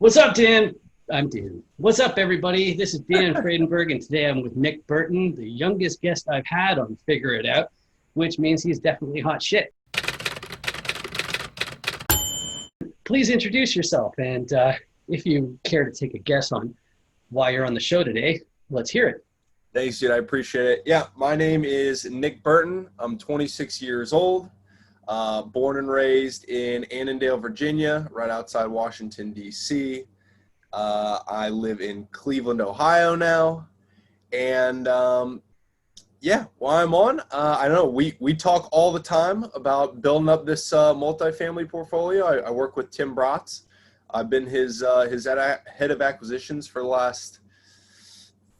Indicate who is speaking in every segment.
Speaker 1: What's up, Dan? I'm Dan. What's up, everybody? This is Dan Fradenburgh, and today I'm with Nick Burton, the youngest guest I've had on Figure It Out, which means he's definitely hot shit. Please introduce yourself, and if you care to take a guess on why you're on the show today, let's hear it.
Speaker 2: Thanks, dude. I appreciate it. Yeah, my name is Nick Burton. I'm 26 years old, born and raised in Annandale, Virginia, right outside Washington, D.C. I live in Cleveland, Ohio now. And yeah, while I'm on, I don't know, we talk all the time about building up this multifamily portfolio. I work with Tim Bratz. I've been his head of acquisitions for the last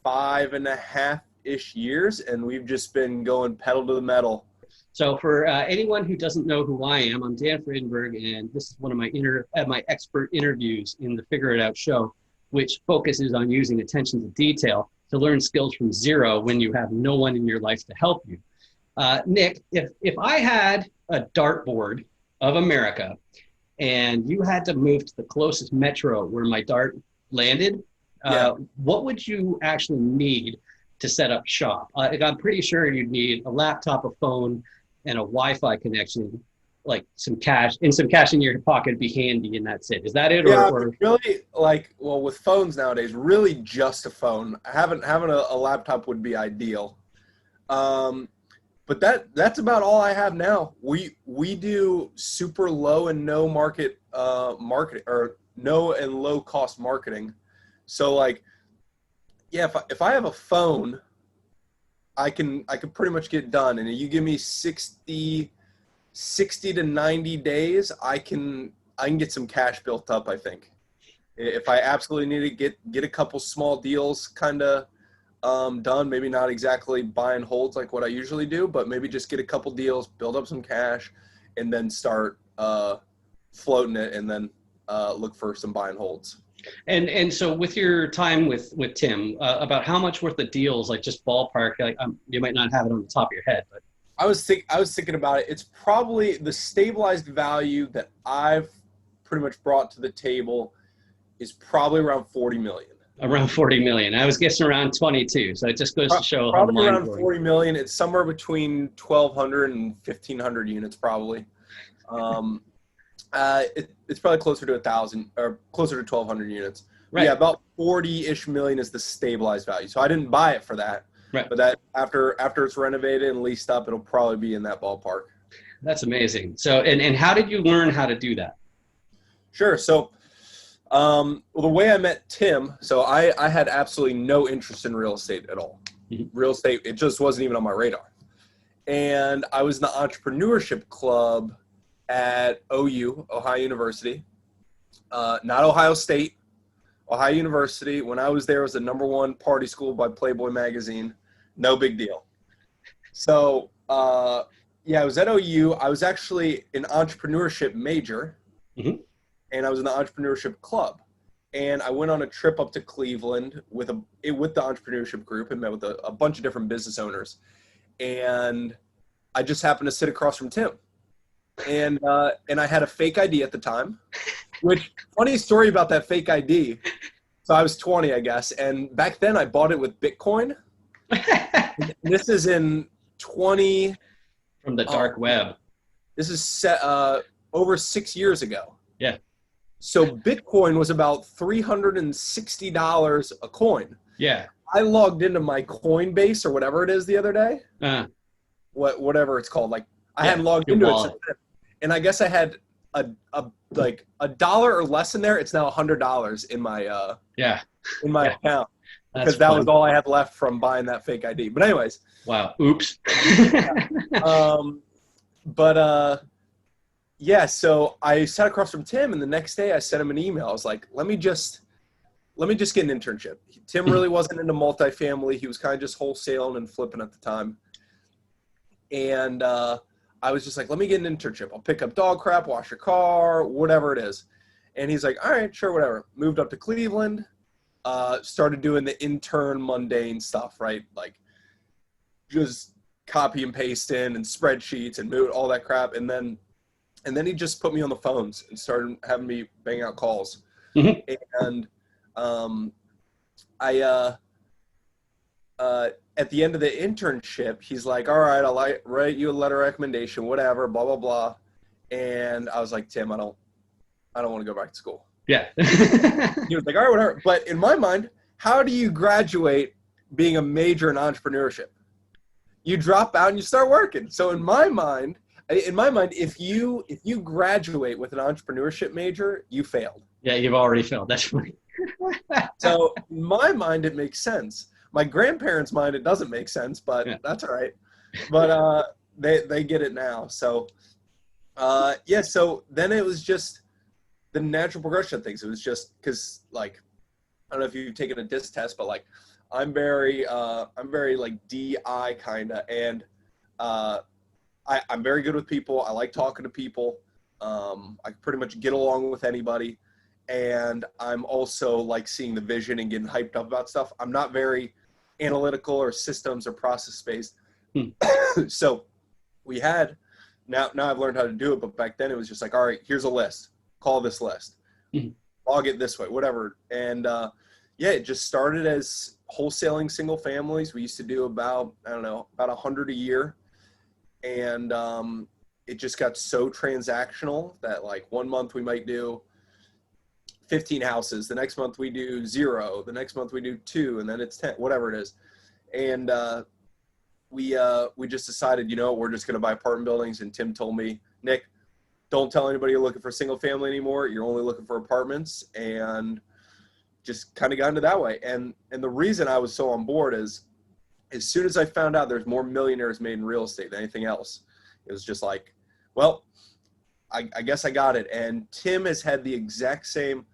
Speaker 2: 5.5-ish years, and we've just been going pedal to the metal.
Speaker 1: So for anyone who doesn't know who I am, I'm Dan Fradenburgh, and this is one of my expert interviews in the Figure It Out show, which focuses on using attention to detail to learn skills from zero when you have no one in your life to help you. Nick, if I had a dartboard of America and you had to move to the closest metro where my dart landed, what would you actually need to set up shop? I'm pretty sure you'd need a laptop, a phone, and a Wi-Fi connection, like some cash in your pocket would be handy, and that's it. Is that it?
Speaker 2: Yeah,
Speaker 1: or
Speaker 2: really, well, with phones nowadays, really just a phone. Having a laptop would be ideal. But that's about all I have now. We do super low and no marketing or no and low cost marketing. So yeah, if I have a phone, I can pretty much get done. And you give me 60 to 90 days, I can get some cash built up, I think. If I absolutely need to get a couple small deals kind of done, maybe not exactly buy and holds like what I usually do, but maybe just get a couple deals, build up some cash, and then start floating it, and then look for some buy and holds.
Speaker 1: And so with your time with Tim, about how much worth of deals, like just ballpark, you might not have it on the top of your head, but
Speaker 2: I was thinking about it. It's probably the stabilized value that I've pretty much brought to the table is probably around 40 million.
Speaker 1: Around 40 million. I was guessing around 22. So it just goes to show how
Speaker 2: probably around 40 million. It's somewhere between 1,200 and 1,500 units probably. It's probably closer to 1,000 or closer to 1,200 units. Right. Yeah, about 40-ish million is the stabilized value. So I didn't buy it for that. Right. But that after it's renovated and leased up, it'll probably be in that ballpark.
Speaker 1: That's amazing. So and how did you learn how to do that?
Speaker 2: Sure. So well, the way I met Tim, so I had absolutely no interest in real estate at all. Mm-hmm. Real estate, it just wasn't even on my radar. And I was in the entrepreneurship club at OU, Ohio University, not Ohio State, Ohio University. When I was there, it was the #1 party school by Playboy magazine. No big deal. So, yeah, I was at OU. I was actually an entrepreneurship major, mm-hmm. and I was in the entrepreneurship club. And I went on a trip up to Cleveland with the entrepreneurship group and met with a bunch of different business owners. And I just happened to sit across from Tim. And I had a fake ID at the time, which funny story about that fake ID. So I was 20, I guess. And back then I bought it with Bitcoin. This is in from
Speaker 1: the dark web.
Speaker 2: This is set over 6 years ago.
Speaker 1: Yeah. So
Speaker 2: Bitcoin was about $360 a coin.
Speaker 1: Yeah.
Speaker 2: I logged into my Coinbase or whatever it is the other day. Whatever it's called. I hadn't logged into it since then. And I guess I had a dollar or less in there. It's now $100 in my account because that was all I had left from buying that fake ID. But anyways,
Speaker 1: wow, oops.
Speaker 2: Yeah. So I sat across from Tim, and the next day I sent him an email. I was like, let me just get an internship. Tim really wasn't into multifamily. He was kind of just wholesaling and flipping at the time, and I was just like, let me get an internship. I'll pick up dog crap, wash your car, whatever it is. And he's like, all right, sure, whatever. Moved up to Cleveland, started doing the intern mundane stuff, right? Like just copy and paste in and spreadsheets and move all that crap. And then he just put me on the phones and started having me bang out calls.
Speaker 1: Mhm.
Speaker 2: And I at the end of the internship, he's like, all right, I'll write you a letter of recommendation, whatever, blah, blah, blah. And I was like, Tim, I don't want to go back to school.
Speaker 1: Yeah.
Speaker 2: He was like, all right, whatever. But in my mind, how do you graduate being a major in entrepreneurship? You drop out and you start working. So in my mind, if you graduate with an entrepreneurship major, you failed.
Speaker 1: Yeah, you've already failed. That's funny.
Speaker 2: So in my mind, it makes sense. My grandparents' mind, it doesn't make sense, but
Speaker 1: Yeah.
Speaker 2: that's all right. But they get it now. So yeah. So then it was just the natural progression of things. It was just because, like, I don't know if you've taken a DISC test, but like I'm very like DI kind of, and I'm very good with people. I like talking to people. I pretty much get along with anybody. And I'm also like seeing the vision and getting hyped up about stuff. I'm not very analytical or systems or process based. So we had, now I've learned how to do it, but back then it was just like, all right, here's a list, call this list, log it this way, whatever. And yeah, it just started as wholesaling single families. We used to do about 100 a year. And it just got so transactional that like one month we might do 15 houses. The next month we do 0. The next month we do 2, and then it's 10, whatever it is. And we just decided, you know, we're just going to buy apartment buildings. And Tim told me, Nick, don't tell anybody you're looking for single family anymore. You're only looking for apartments. And just kind of got into that way. And the reason I was so on board is, as soon as I found out there's more millionaires made in real estate than anything else, it was just like, well, I guess I got it. And Tim has had the exact same,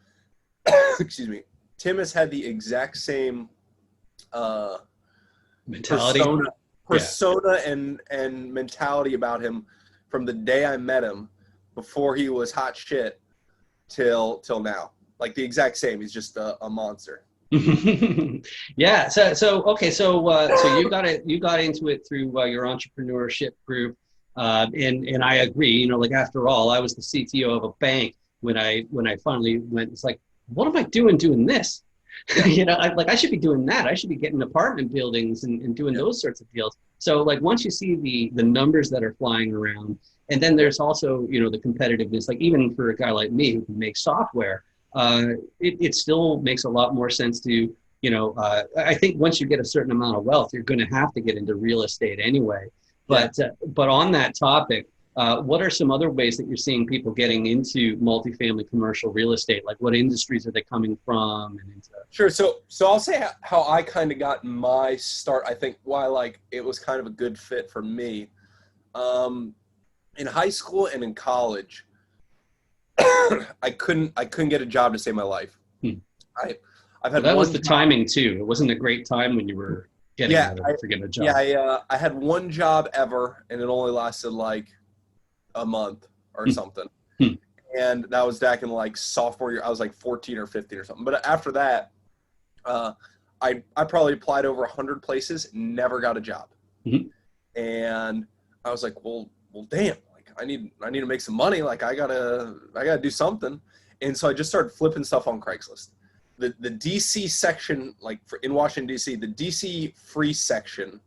Speaker 2: excuse me, Tim has had the exact same
Speaker 1: Mentality.
Speaker 2: persona and mentality about him from the day I met him, before he was hot shit till now. Like the exact same. He's just a monster.
Speaker 1: Yeah. So okay. So you got into it through your entrepreneurship group, and I agree. You know, like after all, I was the CTO of a bank when I finally went. It's like, what am I doing this? You know, I should be doing that. I should be getting apartment buildings and doing those sorts of deals. So like once you see the numbers that are flying around, and then there's also, you know, the competitiveness. Like even for a guy like me who can make software. It still makes a lot more sense to, you know, I think once you get a certain amount of wealth, you're going to have to get into real estate anyway. But on that topic, what are some other ways that you're seeing people getting into multifamily commercial real estate? Like what industries are they coming from? And into...
Speaker 2: Sure. So I'll say how I kind of got my start. I think why like it was kind of a good fit for me. In high school and in college, I couldn't get a job to save my life. I've had
Speaker 1: that was the timing too. It wasn't a great time when you were getting a job.
Speaker 2: Yeah, I had one job ever, and it only lasted like a month or something. And that was back in like sophomore year. I was like 14 or 15 or something. But after that, I probably applied over 100 places, never got a job. And I was like, well, damn. I need to make some money. Like I gotta do something. And so I just started flipping stuff on Craigslist. The DC section, like in Washington, DC, the DC free section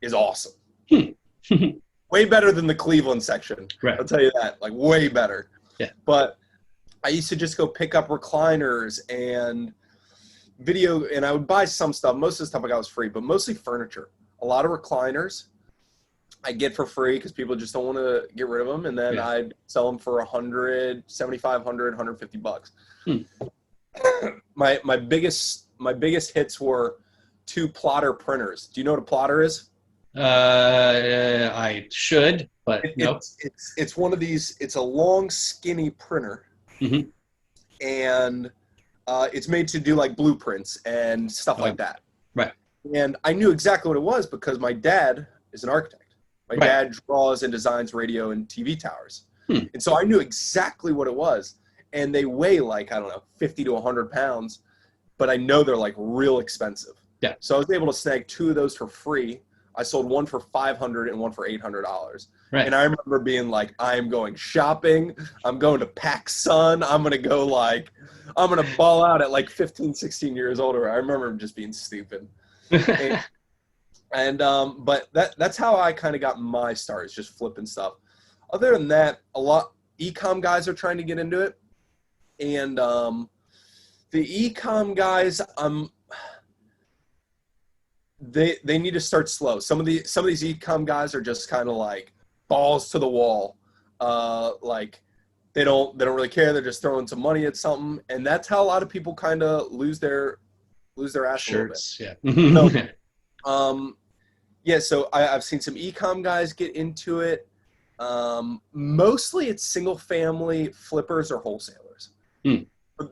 Speaker 2: is awesome. Way better than the Cleveland section.
Speaker 1: Right.
Speaker 2: I'll tell you that, like way better.
Speaker 1: Yeah.
Speaker 2: But I used to just go pick up recliners and video, and I would buy some stuff. Most of the stuff I got was free, but mostly furniture. A lot of recliners I get for free because people just don't want to get rid of them, and then I'd sell them for $100, $75, $100, $150. My biggest hits were 2 plotter printers. Do you know what a plotter is?
Speaker 1: I should, but nope.
Speaker 2: It's one of these. It's a long, skinny printer, and it's made to do like blueprints and stuff like that.
Speaker 1: Right.
Speaker 2: And I knew exactly what it was because my dad is an architect. My dad draws and designs radio and TV towers. And so I knew exactly what it was. And they weigh like, I don't know, 50 to 100 pounds, but I know they're like real expensive.
Speaker 1: Yeah.
Speaker 2: So I was able to snag 2 of those for free. I sold one for $500 and one for $800.
Speaker 1: Right.
Speaker 2: And I remember being like, I'm going shopping. I'm going to PacSun. I'm going to ball out at like 15, 16 years older. I remember just being stupid. But that's how I kind of got my start, is just flipping stuff. Other than that, a lot e-com guys are trying to get into it. And the e-com guys, they need to start slow. Some of these e-com guys are just kind of like balls to the wall. Like they don't really care. They're just throwing some money at something, and that's how a lot of people kind of lose their ass
Speaker 1: shirts.
Speaker 2: a little bit.
Speaker 1: Yeah.
Speaker 2: Yeah. So I've seen some e-com guys get into it. Mostly it's single family flippers or wholesalers.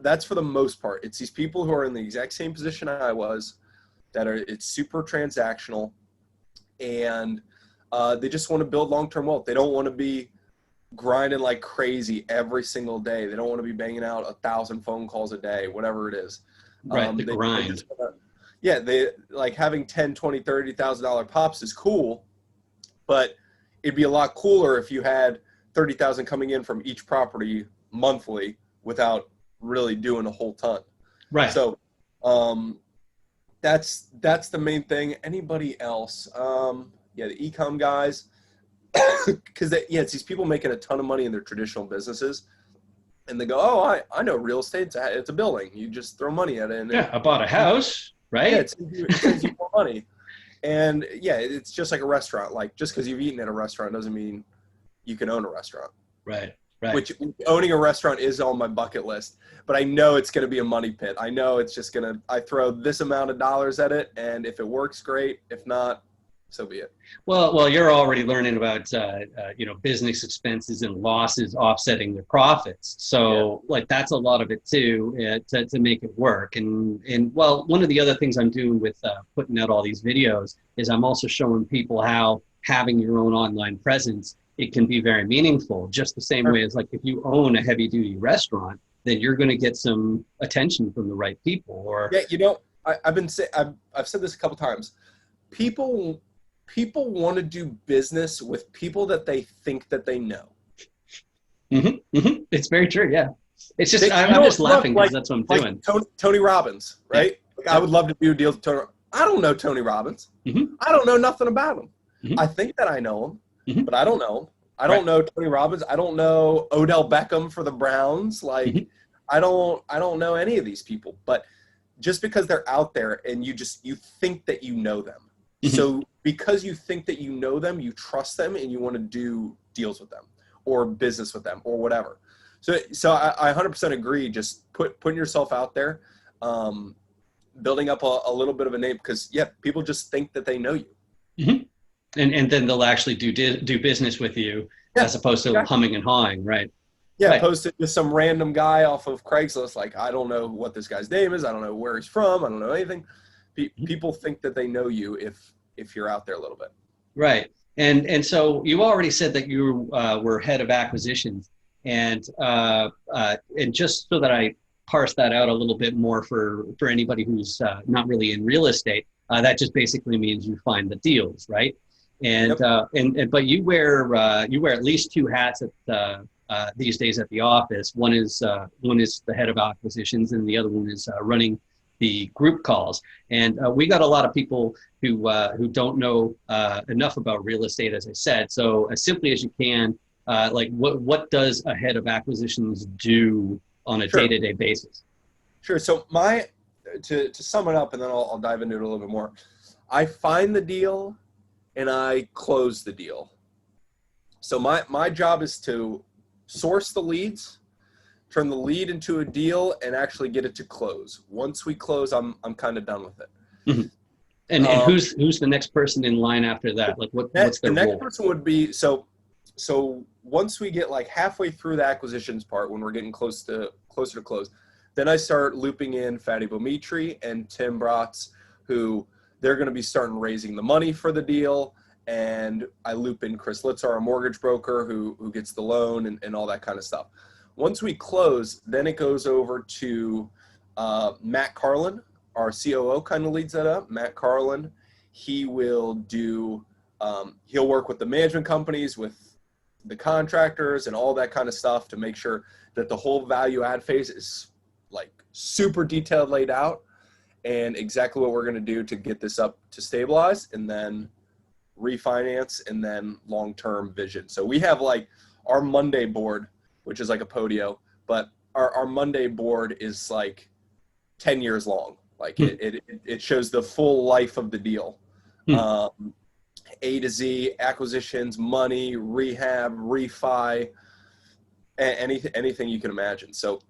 Speaker 2: That's for the most part. It's these people who are in the exact same position I was, it's super transactional, and they just want to build long-term wealth. They don't want to be grinding like crazy every single day. They don't want to be banging out 1,000 phone calls a day, whatever it is.
Speaker 1: Right. The grind.
Speaker 2: They like having $10,000, $20,000, $30,000 pops is cool, but it'd be a lot cooler if you had 30,000 coming in from each property monthly without really doing a whole ton.
Speaker 1: Right.
Speaker 2: So, that's the main thing. Anybody else? The e-com guys, because it's these people making a ton of money in their traditional businesses, and they go, oh, I know real estate. It's a building. You just throw money at it. And
Speaker 1: I bought a house, right?
Speaker 2: Yeah, it sends you more money. And yeah, it's just like a restaurant. Like just because you've eaten at a restaurant doesn't mean you can own a restaurant.
Speaker 1: Right. Right.
Speaker 2: Which owning a restaurant is on my bucket list, but I know it's going to be a money pit. I know it's just I throw this amount of dollars at it, and if it works, great. If not, so be it.
Speaker 1: Well, you're already learning about business expenses and losses offsetting their profits. So like that's a lot of it too, to make it work. And one of the other things I'm doing with putting out all these videos is I'm also showing people how having your own online presence, it can be very meaningful, just the same way as like if you own a heavy duty restaurant, then you're going to get some attention from the right people. Or
Speaker 2: I've said this a couple times. People want to do business with people that they think that they know.
Speaker 1: It's very true. Yeah. It's just, I'm just laughing because that's what I'm doing.
Speaker 2: Tony Robbins, right? Yeah. Like, I would love to do deals with Tony. I don't know Tony Robbins. I don't know nothing about him. I think that I know him. But I don't know him. I don't know Tony Robbins. I don't know Odell Beckham for the Browns. Like, I don't know any of these people. But just because they're out there and you think that you know them. So because you think that you know them, you trust them and you want to do deals with them or business with them or whatever. So I 100% agree. Just putting yourself out there, building up a little bit of a name, because people just think that they know you.
Speaker 1: And then they'll actually do business with you as opposed to humming and hawing, right?
Speaker 2: Yeah,
Speaker 1: right.
Speaker 2: Posted to some random guy off of Craigslist. Like, I don't know what this guy's name is. I don't know where he's from. I don't know anything. People think that they know you if you're out there a little bit. Right.
Speaker 1: And so you already said that you were head of acquisitions, and just so that I parse that out a little bit more for anybody who's not really in real estate, that just basically means you find the deals, right? And but you wear at least two hats at these days at the office. One is the head of acquisitions, and the other one is running the group calls. And we got a lot of people who don't know enough about real estate, as I said. So as simply as you can, like what does a head of acquisitions do on a day-to-day basis?
Speaker 2: Sure. So to sum it up, and then I'll dive into it a little bit more. I find the deal and I close the deal. So my job is to source the leads, turn the lead into a deal, and actually get it to close. Once we close, I'm kind of done with it.
Speaker 1: Mm-hmm. And who's the next person in line after that? Like what's their role?
Speaker 2: The next person would be so once we get like halfway through the acquisitions part, when we're getting closer to close, then I start looping in Fatty Bomitri and Tim Bratz, who they're going to be starting raising the money for the deal. And I loop in Chris Litzer, our mortgage broker, who gets the loan and all that kind of stuff. Once we close, then it goes over to Matt Carlin, our COO, kind of leads that up. Matt Carlin, he will do, he'll work with the management companies, with the contractors and all that kind of stuff to make sure that the whole value add phase is like super detailed, laid out, and exactly what we're going to do to get this up to stabilize, and then refinance, and then long-term vision. So we have like our Monday board, which is like a podio, but our Monday board is like 10 years long. Like it shows the full life of the deal. A to Z, acquisitions, money, rehab, refi, anything you can imagine. So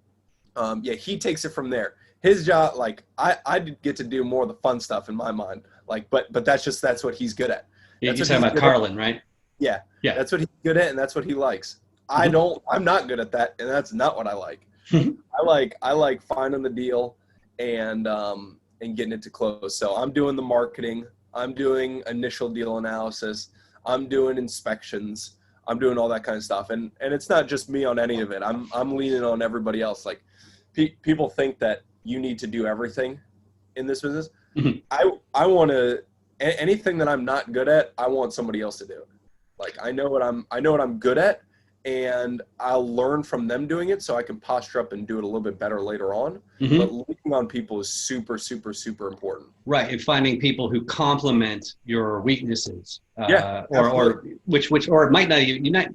Speaker 2: yeah, he takes it from there. His job, like I get to do more of the fun stuff in my mind. Like, but that's what he's good at.
Speaker 1: You're talking about Carlin, right?
Speaker 2: Yeah. That's what he's good at, and that's what he likes. I'm not good at that, and that's not what I like. I like finding the deal and getting it to close. So I'm doing the marketing, I'm doing initial deal analysis, I'm doing inspections, I'm doing all that kind of stuff. And it's not just me on any of it. I'm leaning on everybody else. Like people think that you need to do everything in this business. I want to, anything that I'm not good at, I want somebody else to do it. Like I know what I'm good at, and I'll learn from them doing it so I can posture up and do it a little bit better later on. But leaning on people is super, super, super important.
Speaker 1: Right, and finding people who complement your weaknesses,
Speaker 2: or
Speaker 1: which it might not.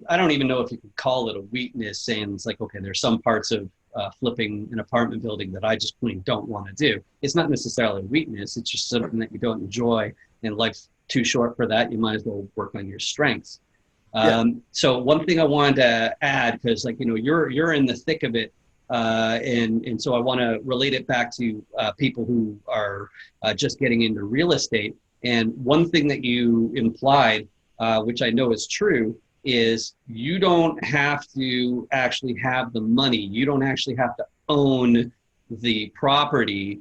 Speaker 1: I don't even know if you could call it a weakness. Saying it's like, okay, there's some parts of flipping an apartment building that I just plain don't want to do. It's not necessarily a weakness. It's just something that you don't enjoy, and life's too short for that. You might as well work on your strengths. So one thing I wanted to add, because like, you're in the thick of it. And so I want to relate it back to people who are just getting into real estate. And one thing that you implied, which I know is true, is you don't have to actually have the money. You don't actually have to own the property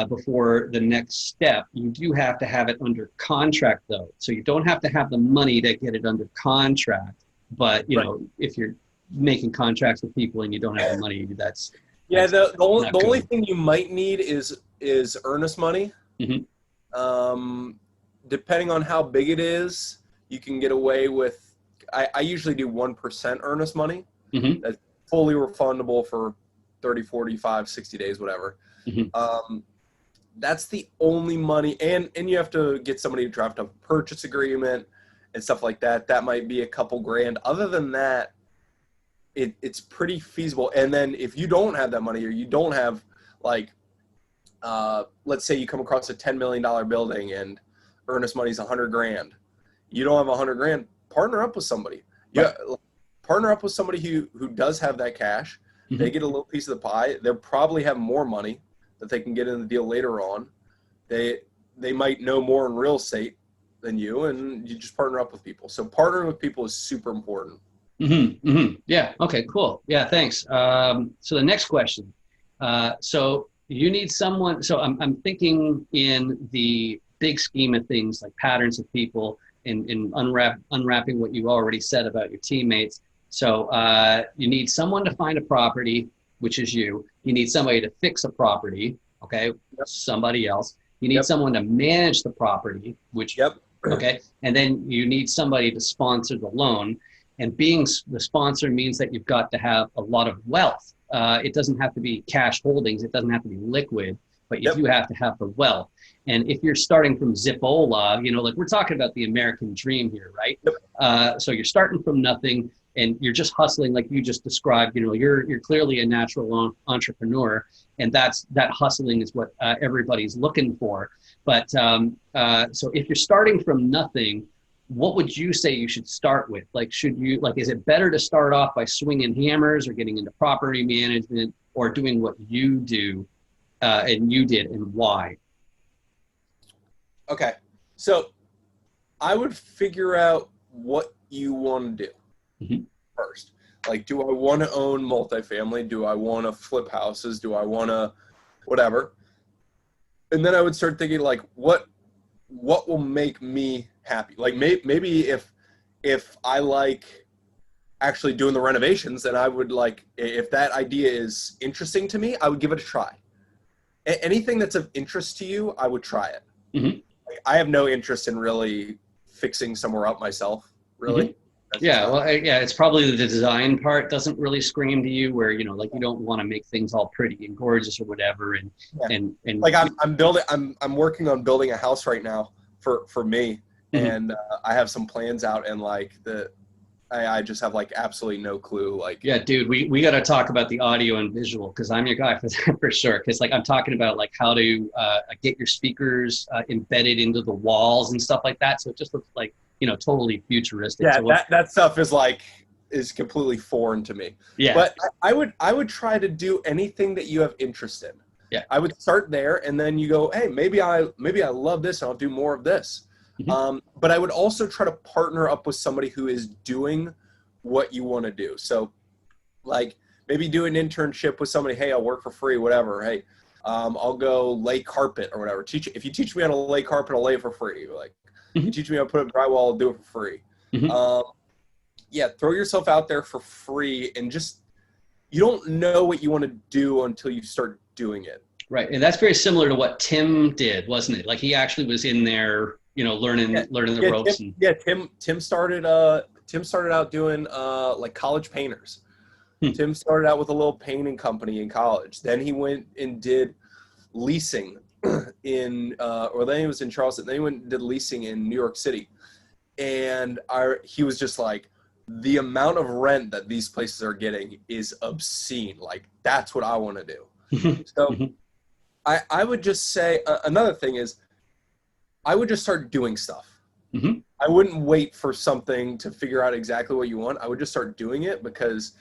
Speaker 1: before the next step. You do have to have it under contract, though. So you don't have to have the money to get it under contract. But, know, if you're making contracts with people and you don't have the money, that's
Speaker 2: the only thing you might need is earnest money. Depending on how big it is, you can get away with, I usually do 1% earnest money. That's fully refundable for 30, 45, 60 days, whatever. That's the only money, and you have to get somebody to draft a purchase agreement and stuff like that. That might be a couple grand. Other than that, it's pretty feasible. And then if you don't have that money, or you don't have, like, let's say you come across a $10 million building and earnest money is 100 grand. You don't have 100 grand, partner up with somebody.
Speaker 1: Right.
Speaker 2: Partner up with somebody who does have that cash. They get a little piece of the pie. They'll probably have more money that they can get in the deal later on. They might know more in real estate than you, and you just partner up with people. So partnering with people is super important.
Speaker 1: Yeah. Okay, cool. Yeah, thanks. So the next question. So you need someone, so I'm thinking in the big scheme of things, like patterns of people, and unwrapping what you already said about your teammates. So you need someone to find a property, which is you. You need somebody to fix a property, okay? Somebody else. You need someone to manage the property, which, okay? And then you need somebody to sponsor the loan. And being the sponsor means that you've got to have a lot of wealth. It doesn't have to be cash holdings. It doesn't have to be liquid, but you do have to have the wealth. And if you're starting from Zipola, like we're talking about the American dream here, right? So you're starting from nothing, and you're just hustling like you just described. You're clearly a natural entrepreneur, and that hustling is what everybody's looking for. But so if you're starting from nothing, what would you say you should start with? Like, is it better to start off by swinging hammers, or getting into property management, or doing what you do and you did, and why?
Speaker 2: Okay, so I would figure out what you want to do first. Like, do I want to own multifamily? Do I want to flip houses? Do I want to whatever? And then I would start thinking, like, what will make me happy? Like, maybe if I like actually doing the renovations, then I would like, if that idea is interesting to me, I would give it a try. Anything that's of interest to you, I would try it. I have no interest in really fixing somewhere up myself, really.
Speaker 1: Yeah, well, yeah, it's probably the design part doesn't really scream to you, where like you don't want to make things all pretty and gorgeous or whatever, and
Speaker 2: like I'm working on building a house right now for me, and I have some plans out, and like I just have like absolutely no clue. Like,
Speaker 1: yeah, dude, we got to talk about the audio and visual, because I'm your guy for that for sure. Because like I'm talking about like how to get your speakers embedded into the walls and stuff like that, so it just looks like totally futuristic.
Speaker 2: yeah,
Speaker 1: So
Speaker 2: that stuff is completely foreign to me.
Speaker 1: Yeah,
Speaker 2: but I would try to do anything that you have interest in.
Speaker 1: Yeah,
Speaker 2: I would start there, and then you go, hey, maybe I love this, and I'll do more of this. But I would also try to partner up with somebody who is doing what you want to do. So like maybe do an internship with somebody. Hey, I'll work for free, whatever. Hey, I'll go lay carpet or whatever. If you teach me how to lay carpet, I'll lay it for free. Like, you teach me how to put up drywall, I'll do it for free. Yeah, throw yourself out there for free, and just, you don't know what you want to do until you start doing it.
Speaker 1: Right, and that's very similar to what Tim did, wasn't it? Like he actually was in there, learning the ropes.
Speaker 2: Tim started out doing like college painters. Tim started out with a little painting company in college. Then he went and did leasing then he was in Charleston. Then he went and did leasing in New York City. And he was just like, the amount of rent that these places are getting is obscene. Like, that's what I want to do. So I would just say, another thing is, I would just start doing stuff. I wouldn't wait for something to figure out exactly what you want. I would just start doing it, because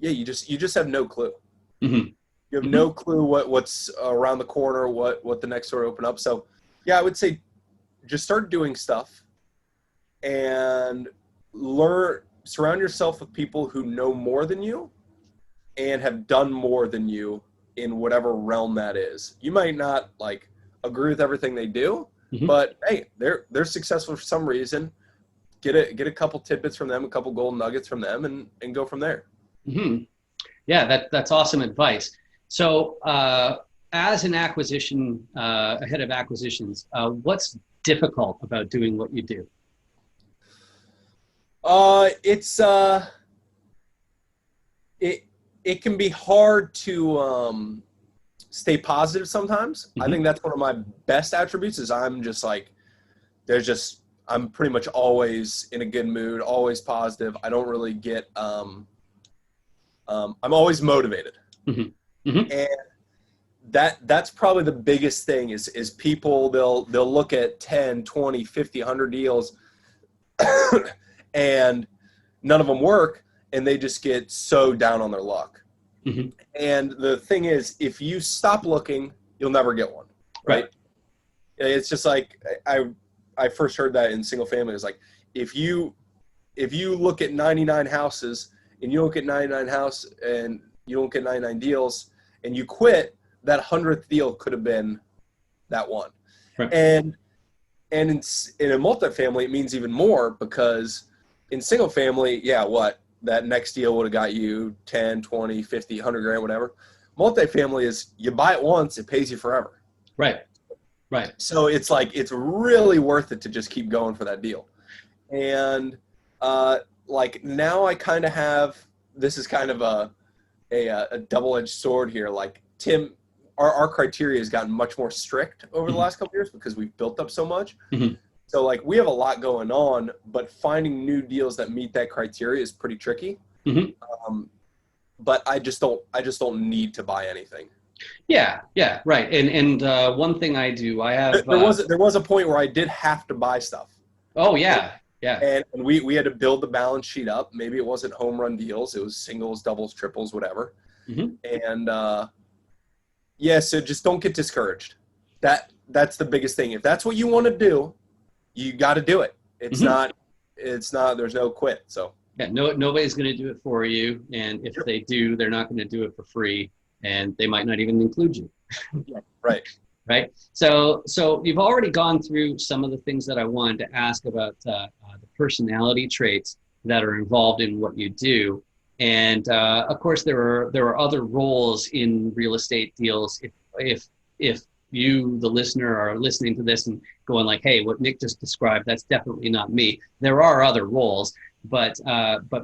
Speaker 2: you just have no clue. You have no clue what's around the corner, what the next door open up. So yeah, I would say just start doing stuff, and surround yourself with people who know more than you and have done more than you in whatever realm that is. You might not like agree with everything they do, but hey, they're successful for some reason. Get a couple tidbits from them, a couple golden nuggets from them, and go from there.
Speaker 1: Yeah, that's awesome advice. So as an acquisition, a head of acquisitions, what's difficult about doing what you do?
Speaker 2: It can be hard to stay positive sometimes. I think that's one of my best attributes, is I'm just like, I'm pretty much always in a good mood, always positive. I don't really get, I'm always motivated. And that's probably the biggest thing is people, they'll look at 10, 20, 50, 100 deals and none of them work, and they just get so down on their luck. And the thing is, if you stop looking, you'll never get one, right? It's just like, I first heard that in single family. It's like, if you look at 99 houses and you look at 99 houses and you don't get 99 deals and you quit, that 100th deal could have been that one. And in a multifamily, it means even more, because in single family, that next deal would have got you 10, 20, 50, 100 grand, whatever. Multifamily is, you buy it once, it pays you forever. Right. So it's like, it's really worth it to just keep going for that deal. And like now I kind of have, this is kind of a double-edged sword here. Like Tim, our criteria has gotten much more strict over the last couple of years because we've built up so much. So like we have a lot going on, but finding new deals that meet that criteria is pretty tricky. But I just don't need to buy anything. Yeah, right. And one thing I do, I have there was a point where I did have to buy stuff. Oh yeah. And we had to build the balance sheet up. Maybe it wasn't home run deals, it was singles, doubles, triples, whatever. And so just don't get discouraged. That's the biggest thing. If that's what you want to do, you got to do it. It's not, there's no quit. So yeah, nobody's going to do it for you. And if they do, they're not going to do it for free, and they might not even include you. Right. So you've already gone through some of the things that I wanted to ask about the personality traits that are involved in what you do. And of course, there are other roles in real estate deals. If
Speaker 1: you, the listener, are listening to this and going like, hey, what Nick just described, that's definitely not me. There are other roles, but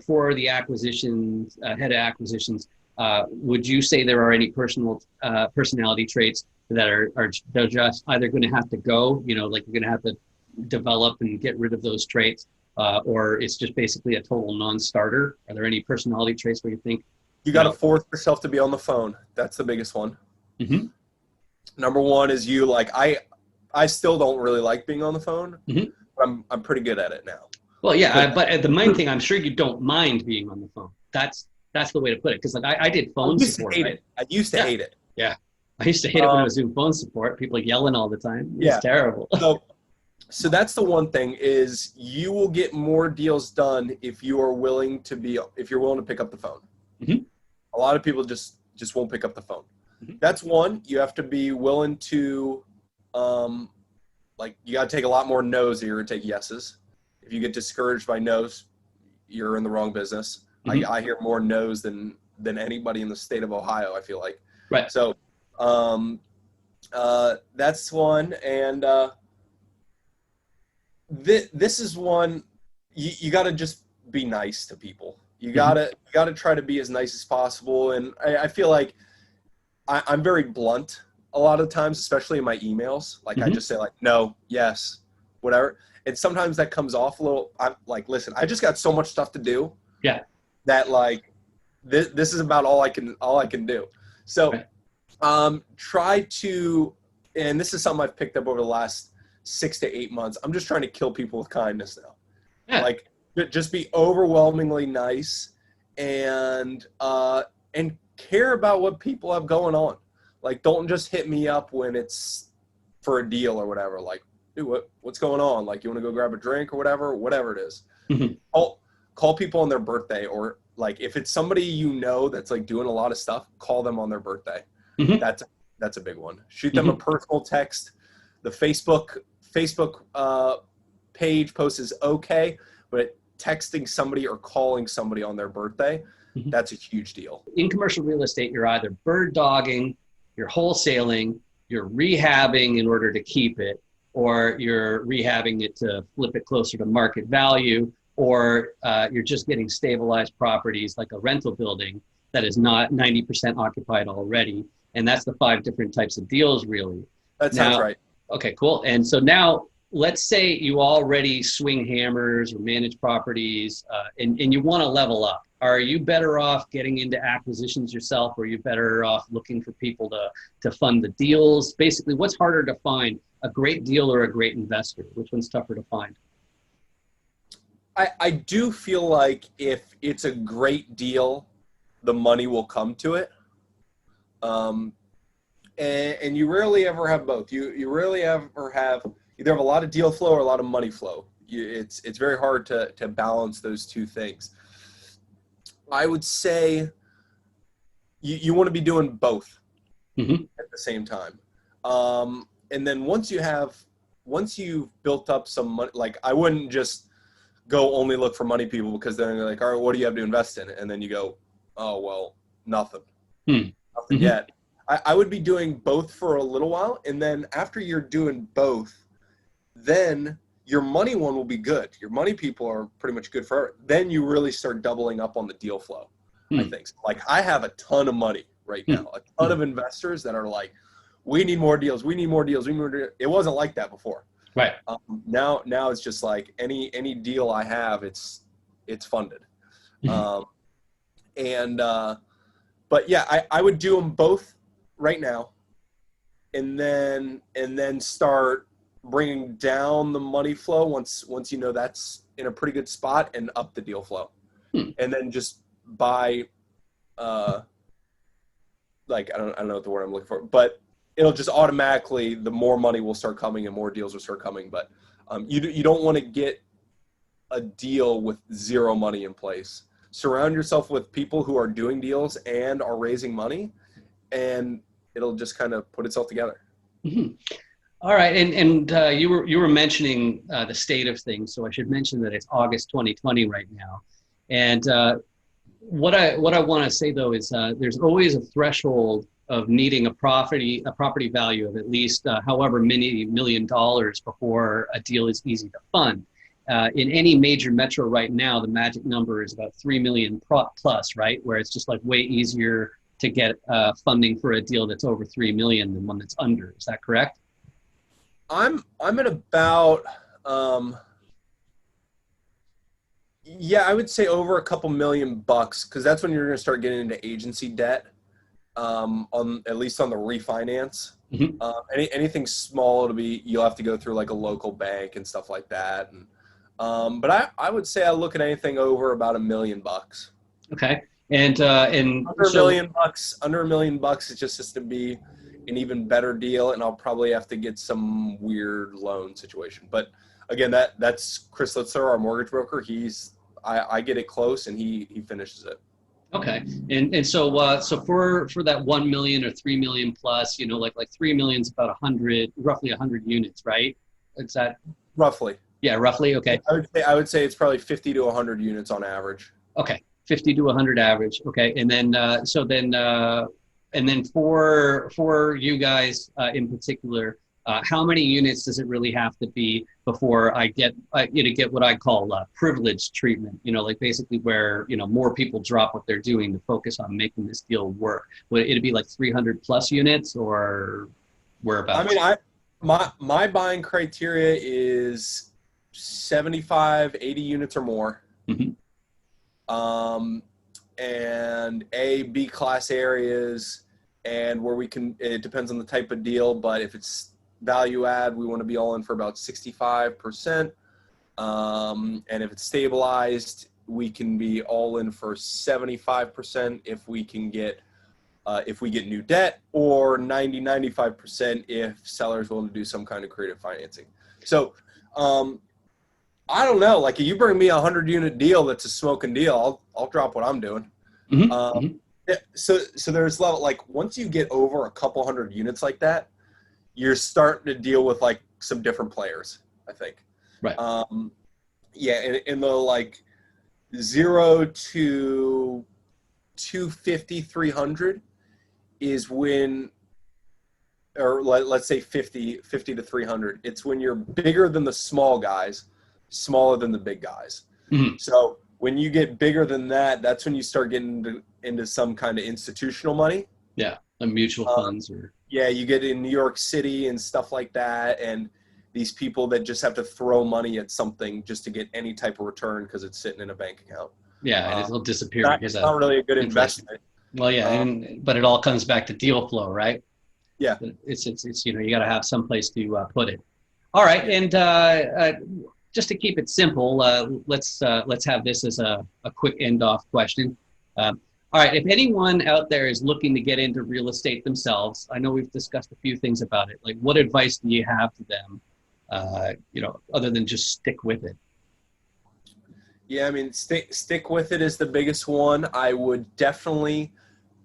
Speaker 1: for the acquisitions, head of acquisitions, would you say there are any personality traits that are they're just either going to have to go, like you're going to have to develop and get rid of those traits, or it's just basically a total non-starter? Are there any personality traits where you think
Speaker 2: you got to force yourself to be on the phone? That's the biggest one.
Speaker 1: Mm-hmm.
Speaker 2: Number one is I still don't really like being on the phone.
Speaker 1: Mm-hmm.
Speaker 2: But I'm pretty good at it now.
Speaker 1: Well, yeah, but the main thing, I'm sure you don't mind being on the phone. That's the way to put it. Because like I did phone support.
Speaker 2: I used to hate it.
Speaker 1: Yeah, I used to hate it when I was doing phone support. People yelling all the time. It's terrible.
Speaker 2: So that's the one thing, is you will get more deals done if you're willing to pick up the phone.
Speaker 1: Mm-hmm.
Speaker 2: A lot of people just won't pick up the phone.
Speaker 1: Mm-hmm.
Speaker 2: That's one. You have to be willing to, you got to take a lot more no's than you're going to take yeses. If you get discouraged by no's, you're in the wrong business.
Speaker 1: Mm-hmm.
Speaker 2: I hear more no's than anybody in the state of Ohio, I feel like.
Speaker 1: Right.
Speaker 2: So that's one. And this is one, you got to just be nice to people. You gotta try to be as nice as possible. And I feel like I'm very blunt a lot of times, especially in my emails. Like I just say like, no, yes, whatever. And sometimes that comes off a little. I'm like, listen, I just got so much stuff to do.
Speaker 1: Yeah.
Speaker 2: That like, this is about all I can do. So, try to, and this is something I've picked up over the last 6 to 8 months. I'm just trying to kill people with kindness now.
Speaker 1: Yeah.
Speaker 2: Like, just be overwhelmingly nice and care about what people have going on. Like, don't just hit me up when it's for a deal or whatever. Like, dude, what's going on? Like, you want to go grab a drink or whatever it is.
Speaker 1: Mm-hmm.
Speaker 2: Call people on their birthday, or like if it's somebody that's like doing a lot of stuff, call them on their birthday.
Speaker 1: Mm-hmm.
Speaker 2: That's a big one. Shoot them a personal text. The Facebook page post is okay, but texting somebody or calling somebody on their birthday, that's a huge deal. In
Speaker 1: commercial real estate, you're either bird dogging, you're wholesaling, you're rehabbing in order to keep it, or you're rehabbing it to flip it closer to market value, or you're just getting stabilized properties like a rental building that is not 90% occupied already. And that's the 5 different types of deals, really.
Speaker 2: That sounds right.
Speaker 1: Okay, cool. And so now, let's say you already swing hammers or manage properties, and you want to level up. Are you better off getting into acquisitions yourself, or are you better off looking for people to fund the deals? Basically, what's harder to find, a great deal or a great investor? Which one's tougher to find?
Speaker 2: I do feel like if it's a great deal, the money will come to it. And you rarely ever have both. You rarely ever have either have a lot of deal flow or a lot of money flow. It's very hard to balance those two things. I would say you want to be doing both at the same time. And then once you've built up some money, like I wouldn't just go only look for money people, because then they're like, all right, what do you have to invest in? And then you go, oh, well, nothing. Nothing yet. I would be doing both for a little while. And then after you're doing both, then your money one will be good. Your money people are pretty much good for it. Then you really start doubling up on the deal flow, I think. So, like, I have a ton of money right now, a ton of investors that are like, we need more deals. We need more deals. We need more deals. It wasn't like that before.
Speaker 1: Right.
Speaker 2: Now it's just like any deal I have, it's funded. But yeah, I would do them both right now, and then start bringing down the money flow once you know that's in a pretty good spot, and up the deal flow, and then just buy, like I don't know what the word I'm looking for, but it'll just automatically, the more money will start coming and more deals will start coming. But you don't want to get a deal with zero money in place. Surround yourself with people who are doing deals and are raising money, and it'll just kind of put itself together.
Speaker 1: All right, and you were mentioning the state of things, so I should mention that it's August 2020 right now, and what I want to say though is there's always a threshold of needing a property value of at least however many $1 million before a deal is easy to fund. In any major metro right now, the magic number is about 3 million plus, right? Where it's just like way easier to get funding for a deal that's over 3 million than one that's under. Is that correct?
Speaker 2: I'm at about yeah, I would say over a couple $1,000,000 because that's when you're going to start getting into agency debt. On at least on the refinance.
Speaker 1: Mm-hmm.
Speaker 2: Anything small you'll have to go through like a local bank and stuff like that. And but I would say I look at anything over about $1 million.
Speaker 1: Okay, and
Speaker 2: under $1 million, it just has to be an even better deal, and I'll probably have to get some weird loan situation. But again, that's Chris Litzer, our mortgage broker. I get it close, and he finishes it.
Speaker 1: Okay, and so so for that 1 million or 3 million plus, you know, like 3 million is about roughly 100 units, right? Is that
Speaker 2: roughly? Yeah,
Speaker 1: roughly. Okay.
Speaker 2: I would say it's probably 50 to 100 units on average.
Speaker 1: Okay, 50 to 100 average. Okay, and then and then for you guys in particular, how many units does it really have to be before I get what I call privileged treatment? You know, like basically where, you know, more people drop what they're doing to focus on making this deal work. Would it be like 300 plus units or whereabouts?
Speaker 2: I mean, my buying criteria is 75, 80 units or more.
Speaker 1: Mm-hmm.
Speaker 2: And A, B class areas, and where it depends on the type of deal, but if it's value add, we want to be all in for about 65%. And if it's stabilized, we can be all in for 75% if we get new debt, or 95% if sellers willing to do some kind of creative financing. So I don't know, like if you bring me a 100 unit deal that's a smoking deal, I'll drop what I'm doing.
Speaker 1: Mm-hmm.
Speaker 2: So there's level, like once you get over a couple hundred units like that, you're starting to deal with like some different players, I think.
Speaker 1: Right.
Speaker 2: Yeah, in the like 0 to 250, 300 is when, or let's say 50 to 300. It's when you're bigger than the small guys, smaller than the big guys.
Speaker 1: Mm-hmm.
Speaker 2: So when you get bigger than that, that's when you start getting into some kind of institutional money.
Speaker 1: Yeah, the mutual funds or.
Speaker 2: Yeah, you get in New York City and stuff like that, and these people that just have to throw money at something just to get any type of return because it's sitting in a bank account.
Speaker 1: Yeah, it'll disappear.
Speaker 2: It's not really a good investment.
Speaker 1: Well, yeah, but it all comes back to deal flow, right?
Speaker 2: Yeah,
Speaker 1: it's you know, you got to have some place to put it. All right, and just to keep it simple, let's have this as a quick end-off question. All right, if anyone out there is looking to get into real estate themselves, I know we've discussed a few things about it. Like, what advice do you have to them, you know, other than just stick with it?
Speaker 2: Yeah, I mean, stick with it is the biggest one. I would definitely,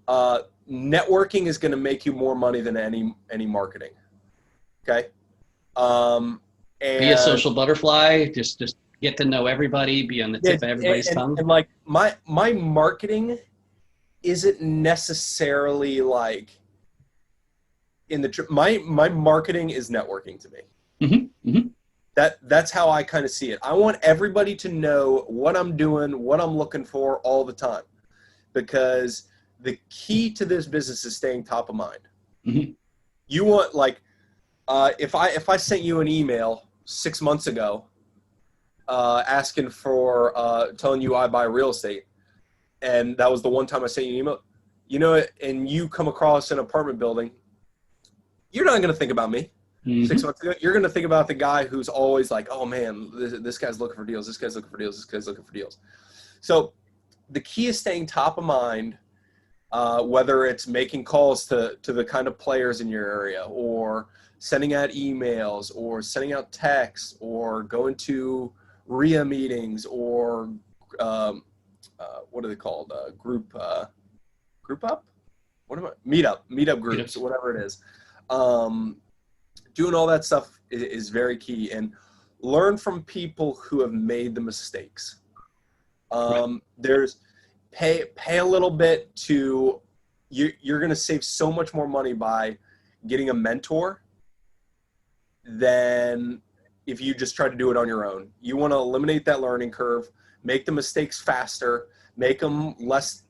Speaker 2: networking is going to make you more money than any marketing. Okay. And
Speaker 1: be a social butterfly, just get to know everybody, be on the tip of everybody's tongue.
Speaker 2: And like my marketing isn't necessarily like my marketing is networking to me.
Speaker 1: Mm-hmm. Mm-hmm.
Speaker 2: That's how I kind of see it. I want everybody to know what I'm doing, what I'm looking for all the time, because the key to this business is staying top of mind.
Speaker 1: Mm-hmm.
Speaker 2: You want, like, if I sent you an email 6 months ago asking for telling you I buy real estate, and that was the one time I sent you an email, you know, and you come across an apartment building, you're not going to think about me. Mm-hmm. 6 months ago, you're going to think about the guy who's always like, oh man, this guy's looking for deals. This guy's looking for deals. This guy's looking for deals. So the key is staying top of mind, whether it's making calls to the kind of players in your area, or sending out emails, or sending out texts, or going to RIA meetings, or what are they called? Group up? Meetup groups, or whatever it is. Doing all that stuff is very key, and learn from people who have made the mistakes. There's pay a little bit to you're going to save so much more money by getting a mentor than if you just try to do it on your own. You want to eliminate that learning curve, make the mistakes faster, make them less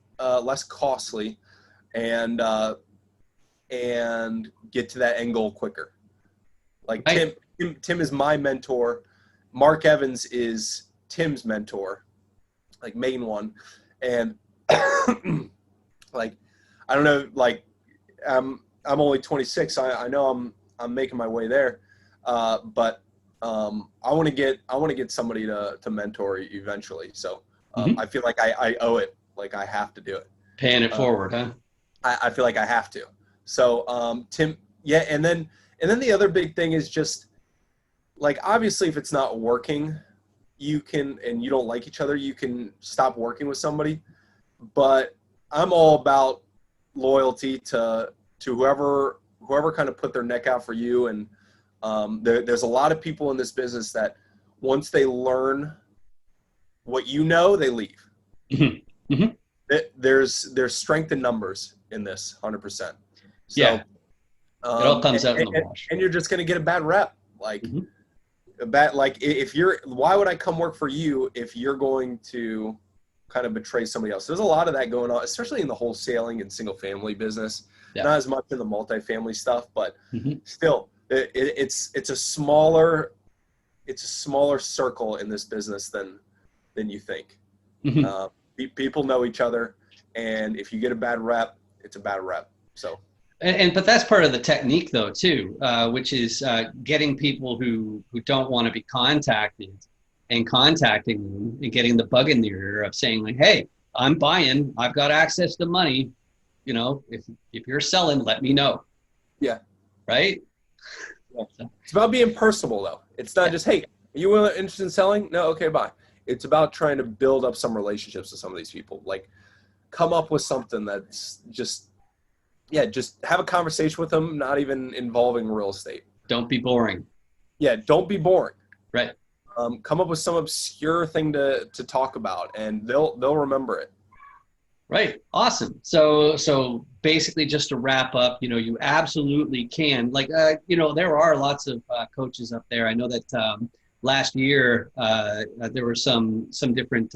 Speaker 2: costly, and get to that end goal quicker. Like Tim is my mentor. Mark Evans is Tim's mentor, like main one. And like, I don't know, like I'm only 26. I know I'm making my way there. But I want to get somebody to mentor eventually. So I feel like I owe it. Like I have to do it.
Speaker 1: Paying it forward, huh?
Speaker 2: I feel like I have to. So Tim, yeah, and then the other big thing is just like, obviously if it's not working, you can, and you don't like each other, you can stop working with somebody. But I'm all about loyalty to whoever kind of put their neck out for you. And there's a lot of people in this business that once they learn what you know, they leave.
Speaker 1: Mm-hmm. Mm-hmm.
Speaker 2: There's strength in numbers in this, 100%. So,
Speaker 1: yeah, it all comes out in the wash.
Speaker 2: And you're just going to get a bad rep. Like,
Speaker 1: mm-hmm.
Speaker 2: Why would I come work for you if you're going to kind of betray somebody else? There's a lot of that going on, especially in the wholesaling and single family business. Yeah. Not as much in the multifamily stuff, but still, it's a smaller circle in this business than you think. Mm-hmm. People know each other, and if you get a bad rep, it's a bad rep. So.
Speaker 1: But that's part of the technique though too, which is getting people who don't want to be contacted and contacting them and getting the bug in the ear of saying like, hey, I'm buying, I've got access to money. You know, if you're selling, let me know.
Speaker 2: Yeah.
Speaker 1: Right.
Speaker 2: Yeah. So. It's about being personable though. It's not just, hey, are you interested in selling? No. Okay, bye. It's about trying to build up some relationships with some of these people. Like, come up with something that's just have a conversation with them, not even involving real estate.
Speaker 1: Don't be boring.
Speaker 2: Yeah, don't be boring.
Speaker 1: Right.
Speaker 2: Come up with some obscure thing to talk about, and they'll remember it.
Speaker 1: Right. Awesome. So basically, just to wrap up, you absolutely can. Like, there are lots of coaches up there. I know that last year there were some different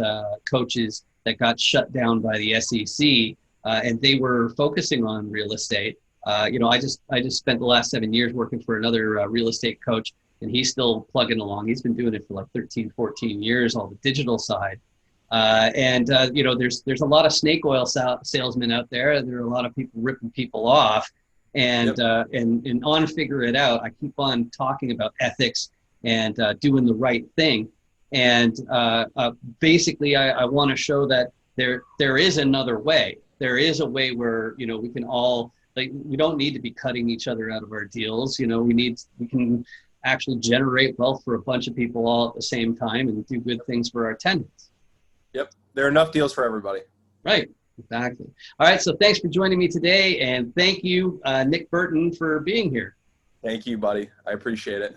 Speaker 1: coaches that got shut down by the SEC. And they were focusing on real estate. I just spent the last 7 years working for another real estate coach, and he's still plugging along. He's been doing it for like 13, 14 years, all the digital side. There's a lot of snake oil salesmen out there. There are a lot of people ripping people off. And on Figure It Out, I keep on talking about ethics and doing the right thing. And basically, I want to show that there is another way. There is a way where, we can all, like, we don't need to be cutting each other out of our deals. We can actually generate wealth for a bunch of people all at the same time and do good things for our tenants.
Speaker 2: Yep. There are enough deals for everybody.
Speaker 1: Right. Exactly. All right. So thanks for joining me today. And thank you, Nick Burton, for being here.
Speaker 2: Thank you, buddy. I appreciate it.